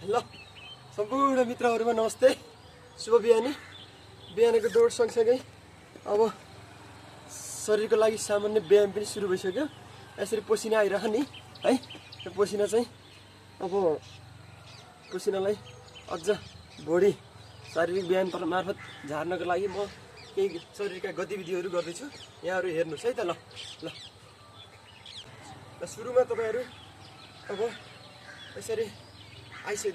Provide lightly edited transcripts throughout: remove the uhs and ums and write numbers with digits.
ल सम्पूर्ण मित्रहरुमा नमस्ते। शुभ बिहानको दौड सँगसँगै अब शरीरको लागि सामान्य व्यायाम पनि सुरु भइसक्यो। यसरी पसिना आइरहने है, यो पसिना चाहिँ अब पसिनालाई अझ बढी शारीरिक व्यायाम मार्फत झार्नको लागि म केही शरीरका गतिविधिहरू गर्दैछु। यहाँहरु हेर्नुस् है त। ल सुरुमा तपाईहरु अब यसरी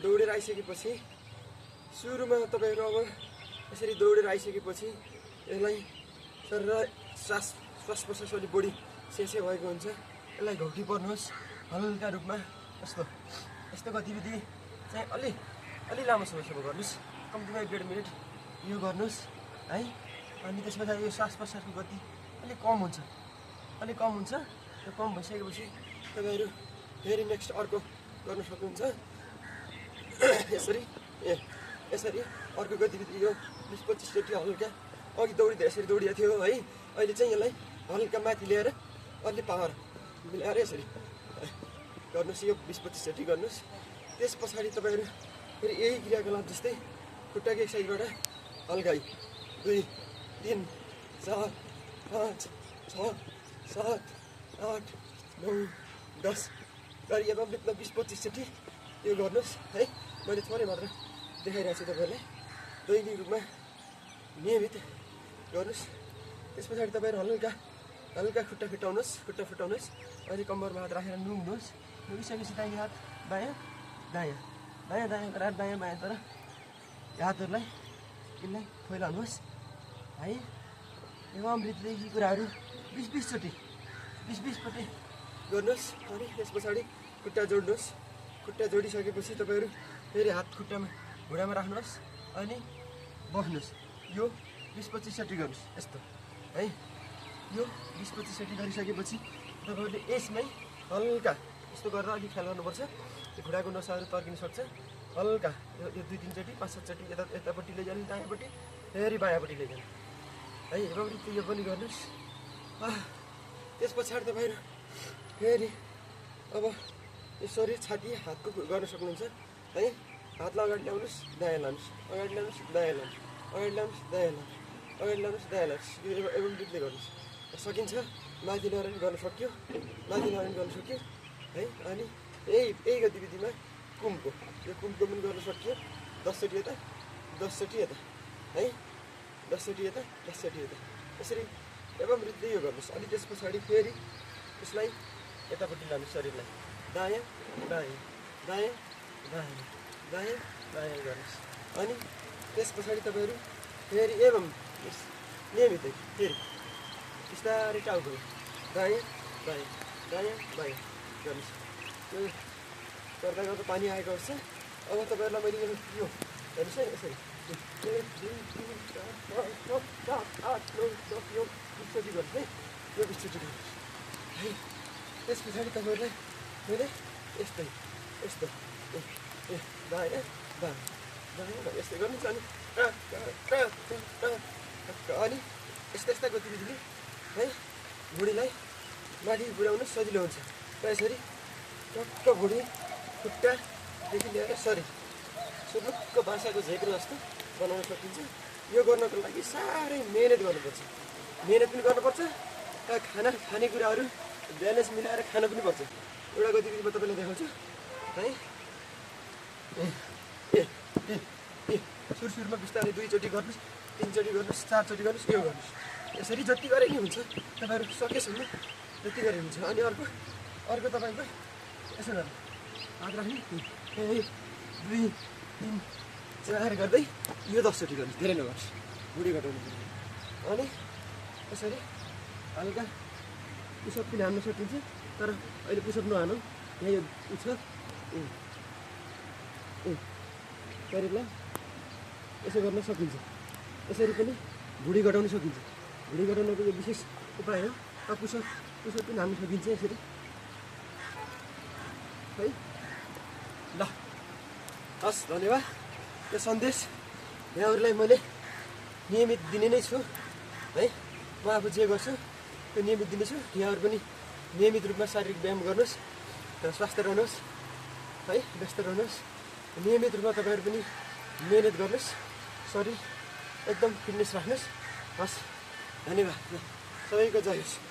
दौडेर आइसकेपछि सुरुमा तपाईहरु अब यसरी दौडेर आइसकेपछि यसलाई शरीर श्वास प्रश्वास अलि बढी सेसे भएको हुन्छ। यसलाई घौटी पर्नुहोस् हल्का रूपमा। यस्तो गतिविधि चाहिँ अलि लामो समयसम्म गर्नुस्। कम्तीमा 1.5 मिनेट यो गर्नुस् है। अनि त्यसपछि यो श्वास प्रश्वासको गति अलि कम हुन्छ। त्यो कम भइसकेपछि तपाईहरु फेरि नेक्स्ट अर्को गर्न सक्नुहुन्छ। यसरी अर्को गतिविधि यो 20-25 चोटि हल्का अघि दौडिँदा यसरी दौडिएको थियो है। अहिले चाहिँ यसलाई हल्का माथि ल्याएर अलि पावर मिलाएर यसरी गर्नुस्। यो 20-25 चोटि गर्नुस्। त्यस पछाडि तपाईहरु फेरि यही क्रियाकलाप जस्तै खुट्टाको एक साइडबाट हल्का 2 3 4 5 6 7 8 9 10 गरी अब 20-25 चोटि यो गर्नुस् है। मैले थोरै मात्र देखाइरहेको छु तपाईहरुलाई। दैनिक रूपमा नियमित गर्नुस्। त्यस पछाडि तपाईहरु हल्का खुट्टा फुटाउनुस्। अनि कम्मरमा हात राखेर नुङ्नुहोस्। नुगिसकेपछि दाहिने हात बायाँ दायाँ गरेर दायाँ बायाँ तर हातहरुलाई यिनलाई फैलाउनुहोस् है। एवं रीतिले यी कुराहरू 20 चोटि गर्नुस्। अनि त्यस पछाडि खुट्टा जोड्नुस्। खुट्टा जोडिसकेपछि तपाईहरु फेरि हात खुट्टामा घुँडामा राख्नुहोस् अनि बस्नुस्। यो 20-25 चोटि गर्नुस् यस्तो है। यो 20-25 चोटि गरिसकेपछि तपाईहरुले यसमै हल्का यस्तो गरेर अलि ख्याल गर्नुपर्छ। यो घुँडाको नसाहरू तर्किन सक्छ। हल्का यो 2-3 चोटि 5-7 चोटि यतापट्टि लैजानु, दायाँपट्टि फेरि बायाँपट्टि लैजानु है। एवं रीति यो पनि गर्नुस्। त्यस पछाडि तपाईहरु फेरि अब यो शरीर छाती हातको गर्न सक्नुहुन्छ है। हातलाई अगाडि ल्याउनुस्, दायाँ लानुस्, अगाडि ल्याउनुस्, दायाँ लानुस्, अगाडि ल्याउनुस्, दायाँ लानुस्, अगाडि ल्याउनुस्, दायाँ लानुस्। यो एवं रीतिले गर्नुस्। सकिन्छ। माथि ल्याएर गर्न सक्यो है। अनि यही गतिविधिमा कुमको पनि गर्न सक्यो। 10 चोटि यता 10 चोटि यता है। 10 चोटि यता 10 चोटि यता यसरी एवं रीतिले यो गर्नुस्। अनि त्यस पछाडि फेरि यसलाई यतापट्टि लानुस्। शरीरलाई दायाँ बायाँ दायाँ बायाँ दायाँ बायाँ गर्नुस्। अनि त्यस पछाडि तपाईहरु फेरि एवं नियमितै फेरि बिस्तारै टाउको दायाँ बायाँ दायाँ बायाँ गर्नुस्। यो गर्दा पानी आएको हुन्छ। अब तपाईहरुलाई मैले यो हेर्नुस् है। यसरी 1 2 3 4 5 6 7 8 9 10 यो 20 चोटि गर्नुस् है। यो 20 चोटि गर्नुस् है। त्यस पछाडि तपाईहरुलाई मैले यस्तो दायाँ बायाँ यस्तै गर्नुस्। अनि यस्ता गतिविधिले है भुँडीलाई माथि बुढाउन सजिलो हुन्छ। र यसरी टक्क भुँडी खुट्टादेखि लिएर शरीर सुरुक्क बाँसाको झेक्रो जस्तो बनाउन सकिन्छ। यो गर्नको लागि साह्रै मेहनत गर्नुपर्छ। खानेकुराहरू ब्यालेन्स मिलाएर खान पनि पर्छ। एउटा गतिविधि म तपाईँलाई देखाउँछु है। सुरुमा बिस्तारै 2 चोटि गर्नुस्, 3 चोटि गर्नुस्, 4 चोटि गर्नुस्, यो गर्नुस्। यसरी जति गरे नि हुन्छ। तपाईहरु सकेसम्म जति गरे हुन्छ। अनि अर्को तपाईको यसो गर्नु। हात राख्नु 1 2 3 4 गर्दै यो 10 चोटि गर्नुस्। धेरै नगर्नुस्, भुँडी घटाउनु। अनि यसरी हल्का पुसअप पनि हान्न सकिन्छ। तर अहिले पुसअप नहानौँ। यहाँ यो छ शरीरलाई यसो गर्न सकिन्छ। यसरी पनि भुँडी घटाउन सकिन्छ। भुँडी घटाउनको यो विशेष उपाय हो। पुसअप पनि हान्न सकिन्छ यसरी है। ल हस्, धन्यवाद। यो सन्देश यहाँहरूलाई मैले नियमित दिने नै छु है। म आफू जे गर्छु त्यो नियमित दिनेछु। यहाँहरू पनि नियमित रूपमा शारीरिक व्यायाम गर्नुहोस् र स्वस्थ रहनुहोस् है। व्यस्त रहनुहोस्। नियमित रूपमा तपाईँहरू पनि मेहनत गर्नुहोस्, शरीर एकदम फिटनेस राख्नुहोस्। हस्, धन्यवाद, सबैको जय होस्।